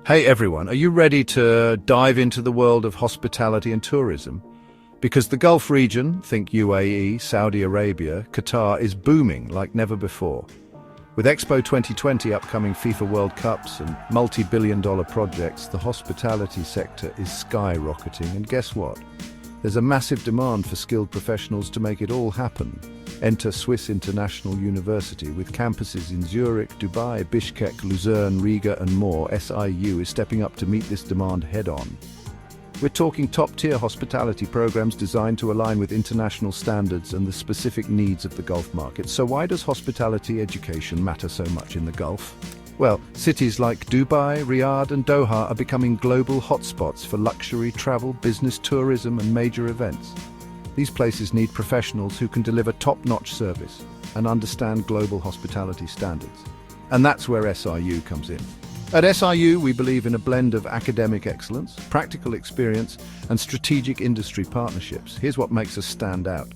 Hey everyone, are you ready to dive into the world of hospitality and tourism? Because the Gulf region, think UAE, Saudi Arabia, Qatar, is booming like never before. With Expo 2020, upcoming FIFA World Cups and multi-billion-dollar projects, the hospitality sector is skyrocketing. And guess what? There's a massive demand for skilled professionals to make it all happen. Enter Swiss International University with campuses in Zurich, Dubai, Bishkek, Lucerne, Riga and more. SIU is stepping up to meet this demand head-on. We're talking top-tier hospitality programs designed to align with international standards and the specific needs of the Gulf market. So why does hospitality education matter so much in the Gulf? Well, cities like Dubai, Riyadh and Doha are becoming global hotspots for luxury travel, business, tourism and major events. These places need professionals who can deliver top-notch service and understand global hospitality standards. And that's where SIU comes in. At SIU, we believe in a blend of academic excellence, practical experience, and strategic industry partnerships. Here's what makes us stand out.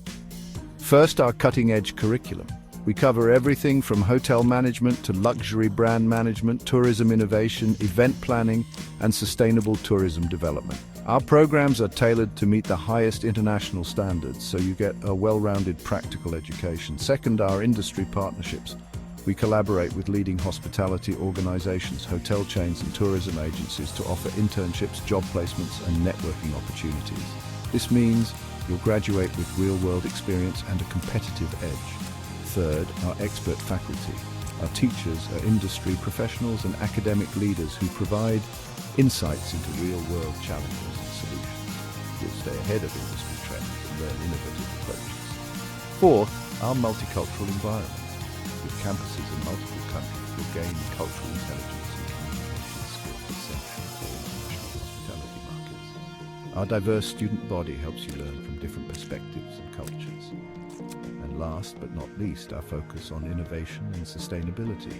First, our cutting-edge curriculum. We cover everything from hotel management to luxury brand management, tourism innovation, event planning, and sustainable tourism development. Our programs are tailored to meet the highest international standards, so you get a well-rounded practical education. Second, our industry partnerships. We collaborate with leading hospitality organizations, hotel chains and tourism agencies to offer internships, job placements and networking opportunities. This means you'll graduate with real-world experience and a competitive edge. Third, our expert faculty. Our teachers are industry professionals and academic leaders who provide insights into real-world challenges and solutions. You'll stay ahead of industry trends and learn innovative approaches. Fourth, our multicultural environment. With campuses in multiple countries, you'll gain cultural intelligence and communication skills essential for international hospitality markets. Our diverse student body helps you learn from different perspectives and cultures. And last but not least, our focus on innovation and sustainability.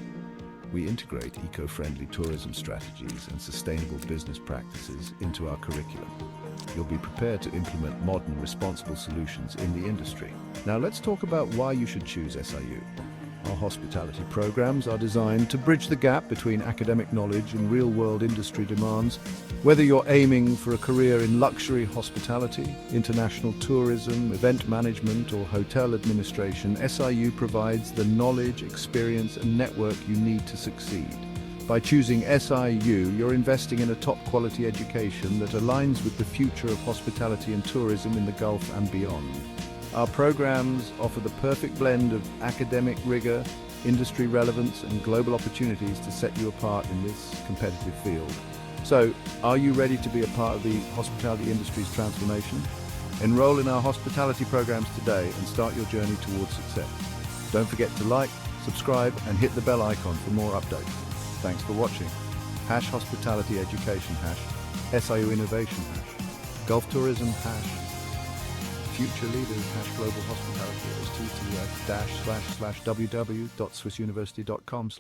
We integrate eco-friendly tourism strategies and sustainable business practices into our curriculum. You'll be prepared to implement modern, responsible solutions in the industry. Now let's talk about why you should choose SIU. Our hospitality programs are designed to bridge the gap between academic knowledge and real-world industry demands. Whether you're aiming for a career in luxury hospitality, international tourism, event management, or hotel administration, SIU provides the knowledge, experience, and network you need to succeed. By choosing SIU, you're investing in a top-quality education that aligns with the future of hospitality and tourism in the Gulf and beyond. Our programs offer the perfect blend of academic rigor, industry relevance, and global opportunities to set you apart in this competitive field. So, are you ready to be a part of the hospitality industry's transformation? Enroll in our hospitality programs today and start your journey towards success. Don't forget to like, subscribe, and hit the bell icon for more updates. Thanks for watching. #Hospitality Education, #SIU Innovation, #Gulf Tourism, Future Leaders, #Global Hospitality, https://www.swissuniversity.com/